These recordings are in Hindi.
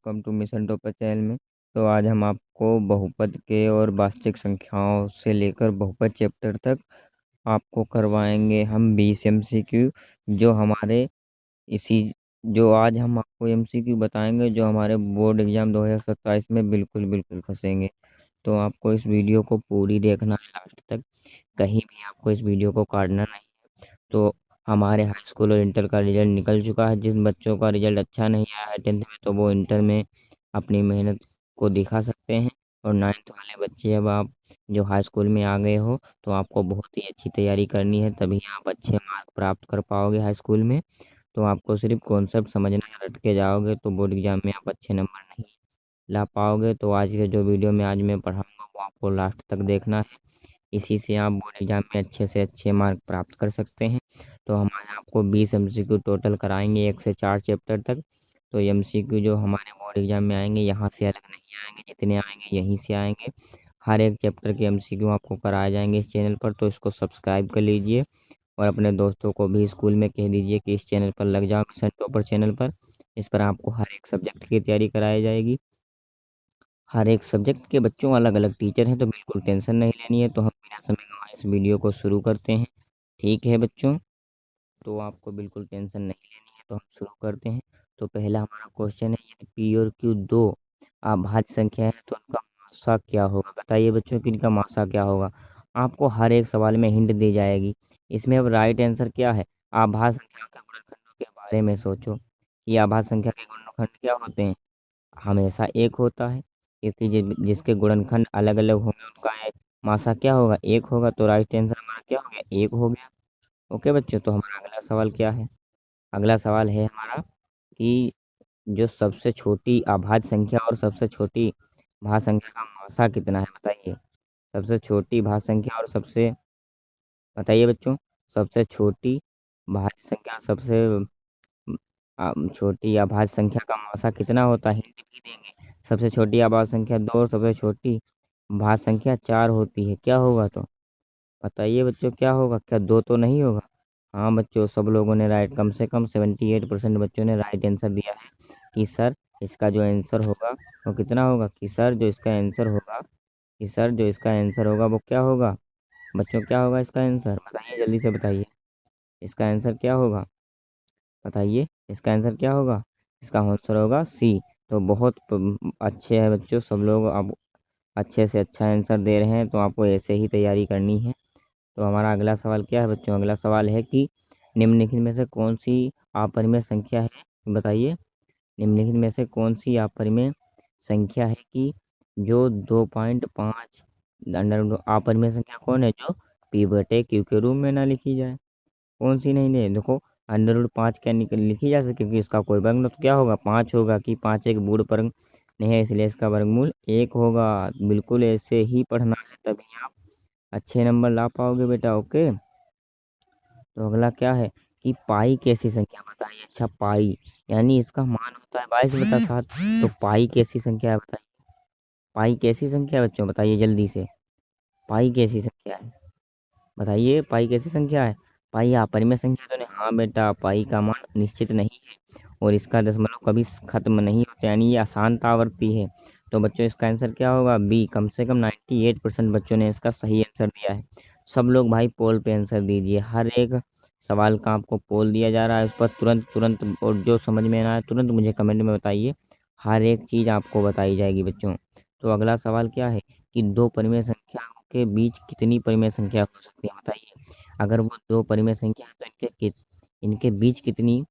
Welcome to mission topper channel में। तो आज हम आपको बहुपद के और वास्तविक संख्याओं से लेकर बहुपद चैप्टर तक आपको करवाएंगे हम 20 MCQ। जो हमारे इसी जो आज हम आपको MCQ बताएंगे जो हमारे बोर्ड एग्जाम 2027 में बिल्कुल बिल्कुल फंसेंगे। तो आपको इस वीडियो को पूरी देखना है लास्ट तक, कहीं भी आपको इस वीडियो को काटना नहीं। तो हमारे हाई स्कूल और इंटर का रिजल्ट निकल चुका है। जिन बच्चों का रिजल्ट अच्छा नहीं आया है 10th में, तो वो इंटर में अपनी मेहनत को दिखा सकते हैं। और 9th वाले बच्चे, अब आप जो हाई स्कूल में आ गए हो तो आपको बहुत ही अच्छी तैयारी करनी है, तभी आप अच्छे मार्क प्राप्त कर पाओगे हाई स्कूल में। तो आपको सिर्फ कॉन्सेप्ट समझना है, रट के जाओगे तो बोर्ड एग्जाम में आप अच्छे नंबर नहीं ला पाओगे। तो आज के जो वीडियो में आज मैं पढ़ाऊंगा वो आपको लास्ट तक देखना है, इसी से आप बोर्ड एग्जाम में अच्छे से अच्छे मार्क प्राप्त कर सकते हैं। तो हम आज आपको 20 MCQ टोटल कराएंगे 1 से 4 चैप्टर तक। तो MCQ जो हमारे बोर्ड एग्जाम में आएंगे यहाँ से अलग नहीं आएंगे, जितने आएंगे यहीं से आएंगे। हर एक चैप्टर के MCQ आपको कराए जाएंगे इस चैनल पर, तो इसको सब्सक्राइब कर लीजिए और अपने दोस्तों को भी स्कूल में कह दीजिए कि इस चैनल पर लग जाओ, मिशन टॉपर चैनल पर। इस पर आपको हर एक सब्जेक्ट की तैयारी कराई जाएगी। हर एक सब्जेक्ट के बच्चों अलग अलग टीचर हैं, तो बिल्कुल टेंशन नहीं लेनी है। तो हम बिना समय गंवाए इस वीडियो को शुरू करते हैं। ठीक है बच्चों, तो आपको बिल्कुल टेंशन नहीं लेनी है, तो हम शुरू करते हैं। तो पहला हमारा क्वेश्चन है, यदि पी और क्यू दो अभाज्य संख्या है तो उनका मासा क्या होगा। बताइए बच्चों कि इनका मासा क्या होगा। आपको हर एक सवाल में हिंट दी जाएगी। इसमें अब राइट आंसर क्या है, अभाज्य संख्या के गुणनखंडों के बारे में सोचो कि अभाज्य संख्या के गुणनखंड क्या होते हैं। हमेशा एक होता है, क्योंकि जिसके गुणनखंड अलग अलग होंगे उनका मासा क्या होगा, एक होगा। तो राइट आंसर हमारा क्या हो गया, एक हो गया। ओके बच्चों, तो हमारा अगला सवाल क्या है। अगला सवाल है हमारा कि जो सबसे छोटी अभाज्य संख्या और सबसे छोटी भाज्य संख्या का मासा कितना है। बताइए सबसे छोटी भाज्य संख्या और सबसे, बताइए बच्चों, सबसे छोटी भाज्य संख्या, सबसे छोटी अभाज्य संख्या का मासा कितना होता है। हिंट भी देंगे। सबसे छोटी अभाज्य संख्या 2 और सबसे छोटी भाज्य संख्या 4 होती है। क्या होगा तो बताइए बच्चों, क्या होगा, क्या 2 तो नहीं होगा। हाँ बच्चों, सब लोगों ने राइट, कम से कम 78% बच्चों ने राइट आंसर दिया है कि सर इसका जो आंसर होगा वो कितना होगा, कि सर जो इसका आंसर होगा, कि सर जो इसका आंसर होगा वो क्या होगा। बच्चों क्या होगा इसका आंसर, बताइए जल्दी से बताइए इसका आंसर क्या होगा। बताइए इसका आंसर क्या होगा, इसका आंसर होगा सी। तो बहुत अच्छे हैं बच्चों, सब लोग अब अच्छे से अच्छा आंसर दे रहे हैं, तो आपको ऐसे ही तैयारी करनी है। तो हमारा अगला सवाल क्या है बच्चों, अगला सवाल है कि निम्नलिखित में से कौन सी अपरिमेय संख्या है। बताइए निम्नलिखित में से कौन सी अपरिमेय संख्या है कि जो 2.5 अंडर अपरिमेय संख्या कौन है जो पी बटे क्यू के रूप में ना लिखी जाए। कौन सी नहीं ले, देखो अंडर रूट 5 क्या निकल लिखी जा सकती, क्योंकि इसका कोई वर्गमूल तो क्या होगा 5 होगा, कि 5 एक पूर्ण वर्ग नहीं है, इसलिए इसका वर्गमूल 1 होगा। बिल्कुल ऐसे ही पढ़ना है, तभी आप अच्छे नंबर ला पाओगे बेटा। ओके, तो अगला क्या है कि पाई कैसी संख्या, बताइए। अच्छा पाई यानी इसका मान होता है 22/7। तो पाई कैसी संख्या है बताइए, पाई कैसी संख्या है बच्चों, बताइए जल्दी से, पाई कैसी संख्या है। बताइए पाई कैसी संख्या है। पाई अपरिमेय संख्या तो नहीं, हाँ बेटा, पाई का मान निश्चित नहीं है और इसका दशमलव कभी खत्म नहीं होता, यानी ये अशांत आवर्ती है। तो बच्चों इसका आंसर क्या होगा, बी। कम से कम 98% बच्चों ने इसका सही आंसर दिया है। सब लोग भाई पोल पे आंसर दीजिए, हर एक सवाल का आपको पोल दिया जा रहा है, उस पर तुरंत तुरंत, और जो समझ में ना आए तुरंत मुझे कमेंट में बताइए, हर एक चीज़ आपको बताई जाएगी बच्चों। तो अगला सवाल क्या है कि दो परिमेय संख्याओं के बीच कितनी परिमेय संख्या हो सकती है। बताइए अगर वो दो परिमेय संख्या है तो इनके बीच कितनी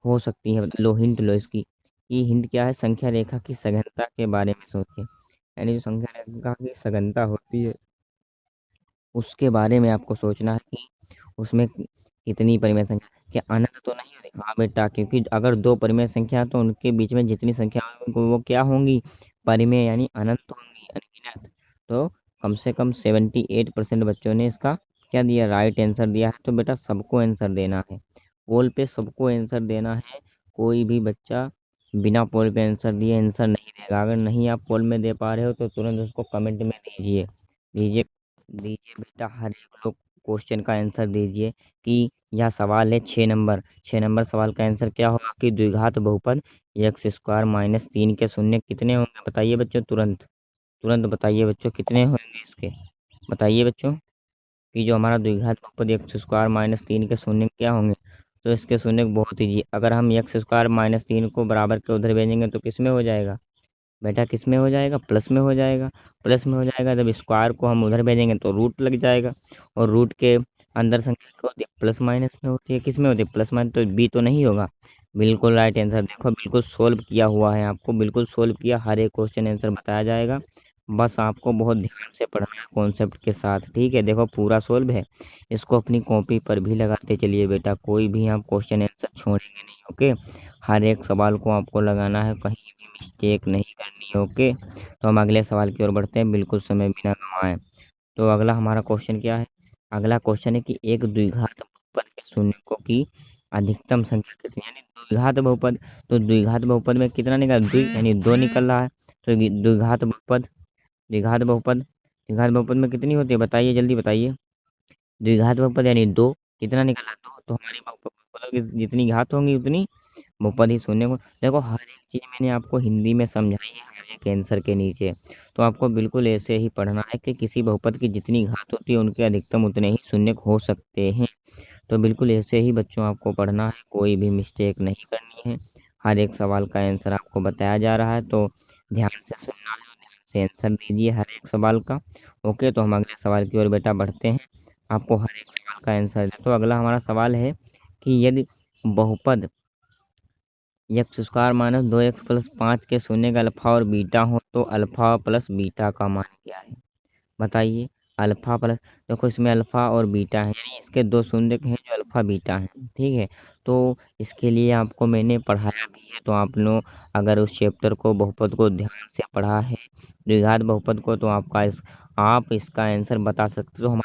हो सकती है। लो हिंट लो इसकी, ये हिंट क्या है, संख्या रेखा की सघनता के बारे में सोचिए। यानी जो संख्या रेखा की सघनता होती है उसके बारे में आपको सोचना है कि उसमें कितनी परिमेय संख्या, क्या अनंत तो नहीं होगी। हाँ बेटा, क्योंकि अगर दो परिमेय संख्या है तो उनके बीच में जितनी संख्या होंगी वो क्या होंगी, परिमेय यानी अनंत होंगी, अनगिनत। तो कम से कम 78% बच्चों ने इसका क्या दिया, राइट आंसर दिया है। तो बेटा सबको आंसर देना है, पोल पे सबको आंसर देना है। कोई भी बच्चा बिना पोल पे आंसर दिए आंसर नहीं देगा। अगर नहीं आप पोल में दे पा रहे हो तो तुरंत उसको कमेंट में दीजिए, दीजिए दीजिए बेटा, हर एक लोग क्वेश्चन का आंसर दीजिए कि यह सवाल है 6 नंबर। 6 नंबर सवाल का आंसर क्या होगा कि द्विघात बहुपद एक्स स्क्वायर माइनस 3 के शून्य कितने होंगे? बताइए बच्चों, तुरंत तुरंत बताइए बच्चों, कितने होंगे इसके? बताइए बच्चों कि जो हमारा द्विघात बहुपद एक्स स्क्वायर माइनस 3 के शून्य क्या होंगे? तो इसके शून्य बहुत ईजी, अगर हम एक्स स्क्वायर माइनस 3 को बराबर के उधर भेजेंगे तो किस में हो जाएगा बेटा? किस में हो जाएगा? प्लस में हो जाएगा। प्लस में हो जाएगा, जब स्क्वायर को हम उधर भेजेंगे तो रूट लग जाएगा, और रूट के अंदर संख्या क्या होती है? प्लस माइनस में होती है। किस में होती है? प्लस माइनस, तो बी तो नहीं होगा। बिल्कुल राइट आंसर। देखो बिल्कुल सोल्व किया हुआ है, आपको बिल्कुल सोल्व किया, हर एक क्वेश्चन आंसर बताया जाएगा। बस आपको बहुत ध्यान से पढ़ना है कॉन्सेप्ट के साथ, ठीक है? देखो पूरा सोल्व है, इसको अपनी कॉपी पर भी लगाते चलिए बेटा, कोई भी आप क्वेश्चन आंसर छोड़ेंगे नहीं, ओके? हर एक सवाल को आपको लगाना है, कहीं भी मिस्टेक नहीं करनी है, ओके? तो हम अगले सवाल की ओर बढ़ते हैं, बिल्कुल समय बिना गंवाए। तो अगला हमारा क्वेश्चन क्या है? अगला क्वेश्चन है कि एक द्विघात बहुपद के शून्यकों की अधिकतम संख्या कितनी, यानी द्विघात बहुपद। तो द्विघात बहुपद में कितना निकल, द्वि यानी दो निकल रहा है। तो द्विघात बहुपद, द्विघात बहुपद, द्विघात बहुपद में कितनी होती है? बताइए, जल्दी बताइए। द्विघात बहुपद यानी दो, कितना निकला? दो। तो हमारी बहुपद की जितनी घात होंगी उतनी बहुपद ही शून्य को। देखो हर एक चीज मैंने आपको हिंदी में समझाई है, हर एक आंसर के नीचे। तो आपको बिल्कुल ऐसे ही पढ़ना है कि किसी बहुपद की जितनी घात होती है उनके अधिकतम उतने ही शून्य हो सकते हैं। तो बिल्कुल ऐसे ही बच्चों आपको पढ़ना है, कोई भी मिस्टेक नहीं करनी है। हर एक सवाल का आंसर आपको बताया जा रहा है, तो ध्यान से सुनना है और ध्यान से आंसर दीजिए हर एक सवाल का, ओके? तो हम अगले सवाल की ओर बेटा बढ़ते हैं, आपको हर एक सवाल का आंसर दे। तो अगला हमारा सवाल है कि यदि बहुपद x square minus 2x plus 5 के शून्य का अल्फा और बीटा हो तो अल्फा प्लस बीटा का मान क्या है? बताइए। अल्फा प्लस, देखो इसमें अल्फा और बीटा है, यानी इसके दो शून्य हैं जो अल्फा बीटा हैं, ठीक है? तो इसके लिए आपको मैंने पढ़ाया भी है, तो आप लोग अगर उस चैप्टर को, बहुपद को ध्यान से पढ़ा है, द्विघात बहुपद को, तो आप इसका आंसर बता सकते हो।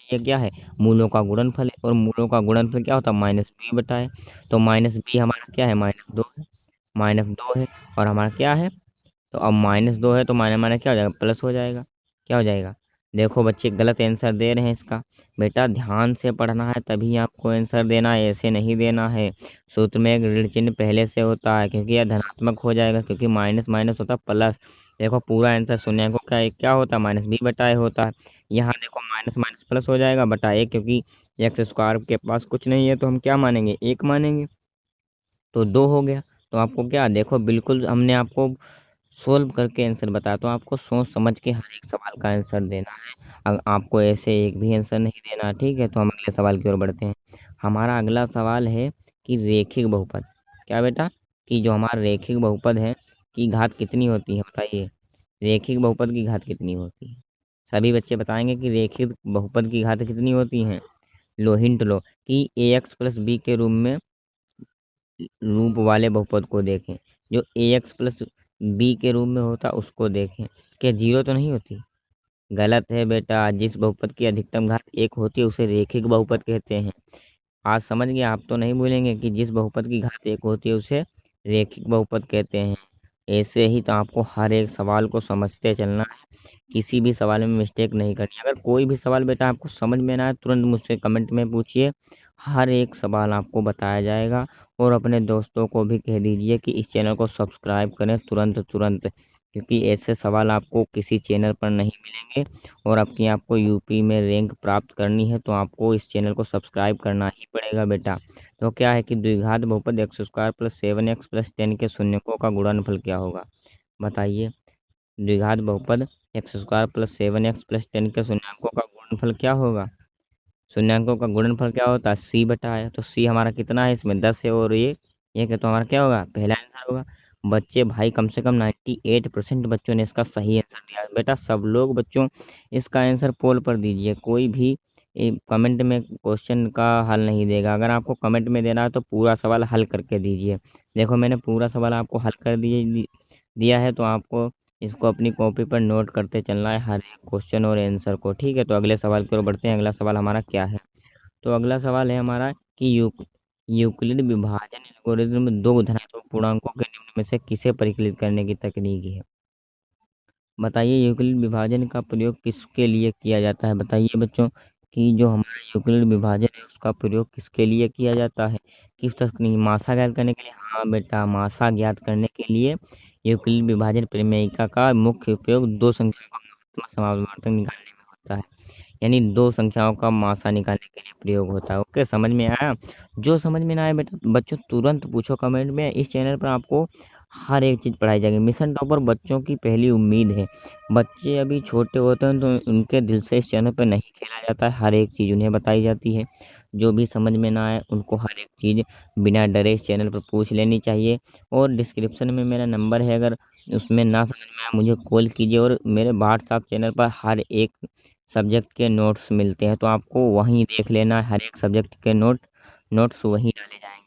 ये क्या है? मूलों का गुणनफल है, और मूलों का गुणनफल क्या होता है? माइनस बी बटा है। तो माइनस बी हमारा क्या है? -2 है, -2 है। और हमारा क्या है? तो अब -2 है तो माइनस माइनस क्या हो जाएगा? प्लस हो जाएगा। क्या हो जाएगा? देखो बच्चे गलत आंसर दे रहे हैं इसका, बेटा ध्यान से पढ़ना है तभी आपको आंसर देना है, ऐसे नहीं देना है। सूत्र में एक ऋण चिन्ह पहले से होता है, क्योंकि यह धनात्मक हो जाएगा, क्योंकि माइनस माइनस होता है प्लस। देखो पूरा आंसर शून्य को क्या क्या होता है? माइनस बी बटा ए होता है। यहाँ देखो माइनस माइनस प्लस हो जाएगा बटा ए, क्योंकि एक्स स्क्वायर के पास कुछ नहीं है तो हम क्या मानेंगे? एक मानेंगे। तो दो हो गया। तो आपको क्या, देखो बिल्कुल हमने आपको सोल्व करके आंसर बताया, तो आपको सोच समझ के हर एक सवाल का आंसर देना है, आपको ऐसे एक भी आंसर नहीं देना, ठीक है? तो हम अगले सवाल की ओर बढ़ते हैं। हमारा अगला सवाल है कि रेखिक बहुपद, क्या बेटा? कि जो हमारा रेखिक बहुपद है की घात कितनी होती है? बताइए, रेखिक बहुपद की घात कितनी होती है? सभी बच्चे बताएंगे कि रेखिक बहुपद की घात कितनी होती है। लो हिंट लो कि ए एक्स प्लस बी के रूप वाले बहुपद को देखें, जो ए एक्स प्लस बी के रूप में होता उसको देखें। क्या जीरो तो नहीं होती? गलत है बेटा, जिस बहुपद की अधिकतम घात एक होती है उसे रेखिक बहुपद कहते हैं। आज समझ गए? आप तो नहीं भूलेंगे कि जिस बहुपद की घात एक होती है उसे रेखिक बहुपद कहते हैं। ऐसे ही तो आपको हर एक सवाल को समझते चलना है, किसी भी सवाल में मिस्टेक नहीं करनी। अगर कोई भी सवाल बेटा आपको समझ में ना आए, तुरंत मुझसे कमेंट में पूछिए, हर एक सवाल आपको बताया जाएगा। और अपने दोस्तों को भी कह दीजिए कि इस चैनल को सब्सक्राइब करें तुरंत तुरंत, क्योंकि ऐसे सवाल आपको किसी चैनल पर नहीं मिलेंगे। और आपको यूपी में रैंक प्राप्त करनी है तो आपको इस चैनल को सब्सक्राइब करना ही पड़ेगा बेटा। तो क्या है कि द्विघात बहुपद x square plus 7x plus 10 के शून्यकों का गुणनफल क्या होगा? बताइए। द्विघात बहुपद x square plus 7x plus 10 के शून्यकों का गुणनफल क्या होगा? शून्यकों का गुणनफल क्या होता है? सी बटा है। तो सी हमारा कितना है? इसमें 10 है, और ये एक है, तो हमारा क्या होगा? पहला आंसर होगा। बच्चे भाई कम से कम 98% बच्चों ने इसका सही आंसर दिया है। बेटा सब लोग बच्चों इसका आंसर पोल पर दीजिए, कोई भी कमेंट में क्वेश्चन का हल नहीं देगा। अगर आपको कमेंट में देना है तो पूरा सवाल हल करके दीजिए। देखो मैंने पूरा सवाल आपको हल कर दिया है, तो आपको इसको अपनी कॉपी पर नोट करते चलना है हर एक क्वेश्चन और आंसर को, ठीक है? तो अगले सवाल की ओर बढ़ते हैं। अगला सवाल हमारा क्या है? तो अगला सवाल है हमारा कि यूक्लिड विभाजन एल्गोरिथ्म में दो धनात्मक पूर्णांकों के निम्न में से किसे परिकलित करने की तकनीक है? बताइए, यूक्लिड विभाजन का प्रयोग किसके लिए किया जाता है? बताइए बच्चों, कि जो हमारा यूक्लिड विभाजन है उसका प्रयोग किसके लिए किया जाता है, किस तकनीक, मासा ज्ञात करने के लिए। हाँ बेटा, मासा ज्ञात करने के लिए यूक्लिड विभाजन प्रमेयिका का मुख्य उपयोग दो संख्याओं का महत्तम समावर्तक निकालने में होता है। यानी दो संख्याओं का मासा निकालने के लिए प्रयोग होता है। ओके, समझ में आया? जो समझ में ना आए बेटा बच्चों तुरंत पूछो कमेंट में। इस चैनल पर आपको हर एक चीज़ पढ़ाई जाएगी। मिशन टॉपर बच्चों की पहली उम्मीद है। बच्चे अभी छोटे होते हैं तो उनके दिल से इस चैनल पर नहीं खेला जाता है, हर एक चीज़ उन्हें बताई जाती है। जो भी समझ में ना आए उनको हर एक चीज़ बिना डरे इस चैनल पर पूछ लेनी चाहिए। और डिस्क्रिप्शन में मेरा नंबर है, अगर उसमें ना समझ में आए मुझे कॉल कीजिए। और मेरे व्हाट्सएप चैनल पर हर एक सब्जेक्ट के नोट्स मिलते हैं, तो आपको वहीं देख लेना है। हर एक सब्जेक्ट के नोट्स वहीं डाले जाएंगे।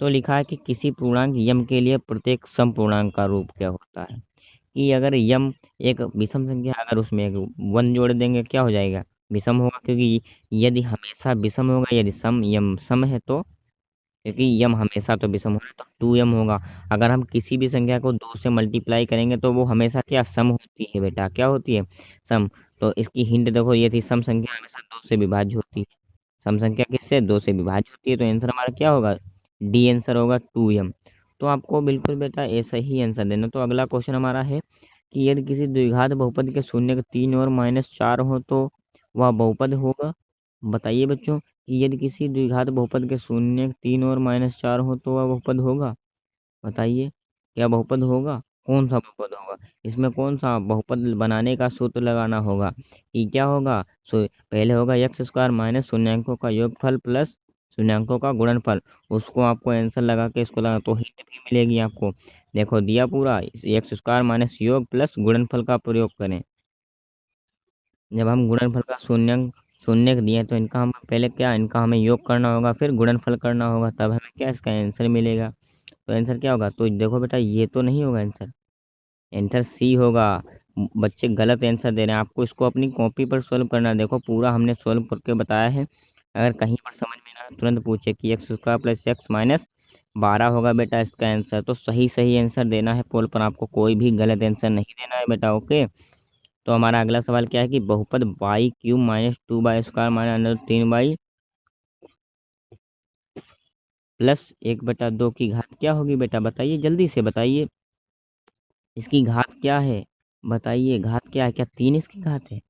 तो लिखा है कि किसी पूर्णांक यम के लिए प्रत्येक सम पूर्णांक का रूप क्या होता है। कि अगर यम एक विषम संख्या, अगर उसमें एक वन जोड़ देंगे क्या हो जाएगा, विषम होगा। क्योंकि यदि हमेशा विषम होगा, यदि सम यम सम है तो, क्योंकि यम हमेशा तो विषम होगा तो 2m होगा। अगर हम किसी भी संख्या को 2 से मल्टीप्लाई करेंगे तो वो हमेशा क्या सम होती है बेटा, क्या होती है, सम। तो इसकी हिंट देखो, ये थी सम संख्या हमेशा 2 से विभाज्य होती है। सम संख्या किससे, 2 से विभाज्य होती है। तो आंसर हमारा क्या होगा, डी आंसर होगा 2m। तो आपको बिल्कुल बेटा ऐसा ही आंसर देना। तो अगला क्वेश्चन हमारा है कि यदि किसी द्विघात बहुपद के शून्य के 3 और -4 हो तो वह बहुपद होगा। बताइए बच्चों कि यदि किसी द्विघात बहुपद के शून्य 3 और -4 हो तो वह बहुपद होगा। बताइए, क्या बहुपद होगा, कौन सा बहुपद होगा। इसमें कौन सा बहुपद बनाने का सूत्र लगाना होगा कि क्या होगा। पहले होगा एक्स स्क्वायर माइनस शून्यंकों का योगफल प्लस शून्यंकों का गुणनफल। उसको आपको आंसर लगा के इसको लगा तो हिंट भी मिलेगी आपको। देखो दिया पूरा, एक्स स्क्वायर माइनस योग प्लस गुणनफल का प्रयोग करें। जब हम गुणनफल का शून्य दिए तो इनका हम पहले क्या, इनका हमें योग करना होगा, फिर गुणनफल करना होगा, तब हमें क्या इसका आंसर मिलेगा। तो आंसर क्या होगा, तो देखो बेटा ये तो नहीं होगा आंसर, आंसर सी होगा। बच्चे गलत आंसर दे रहे हैं, आपको इसको अपनी कॉपी पर सॉल्व करना है। देखो पूरा हमने सॉल्व करके बताया है। अगर कहीं पर समझ में ना आए तुरंत पूछे कि x square plus x minus 12 होगा बेटा इसका आंसर। तो सही सही आंसर देना है पोल पर, आपको कोई भी गलत आंसर नहीं देना है बेटा। ओके, तो हमारा अगला सवाल क्या है कि बहुपद by cube minus 2y² minus under 3y plus 1/2 की घात क्या होगी बेटा, बताइए जल्दी से बताइए। इसकी घात क्या है, बताइए घात क्या है, क्या 3 इसकी घात है।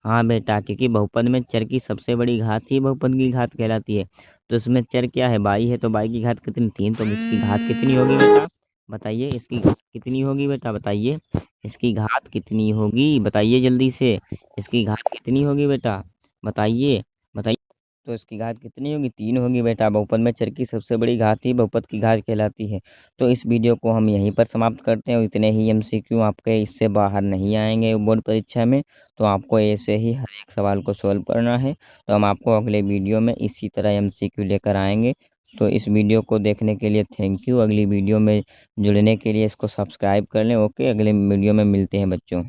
हाँ बेटा, क्योंकि बहुपद में चर की सबसे बड़ी घात ही बहुपद की घात कहलाती है। तो इसमें चर क्या है, बाई है, तो बाई की घात कितनी, 3। तो इसकी घात कितनी होगी बेटा, बताइए इसकी घात कितनी होगी बेटा, बताइए इसकी घात कितनी होगी, बताइए जल्दी से। इसकी घात कितनी होगी बेटा, बताइए बताइए। तो इसकी घात कितनी होगी, 3 होगी बेटा। बहुपद में चर की सबसे बड़ी घात ही बहुपद की घात कहलाती है। तो इस वीडियो को हम यहीं पर समाप्त करते हैं। इतने ही एमसीक्यू आपके इससे बाहर नहीं आएंगे बोर्ड परीक्षा में। तो आपको ऐसे ही हर एक सवाल को सॉल्व करना है। तो हम आपको अगले वीडियो में इसी तरह एमसीक्यू लेकर आएंगे। तो इस वीडियो को देखने के लिए थैंक यू। अगली वीडियो में जुड़ने के लिए इसको सब्सक्राइब कर लें। ओके, अगले वीडियो में मिलते हैं बच्चों।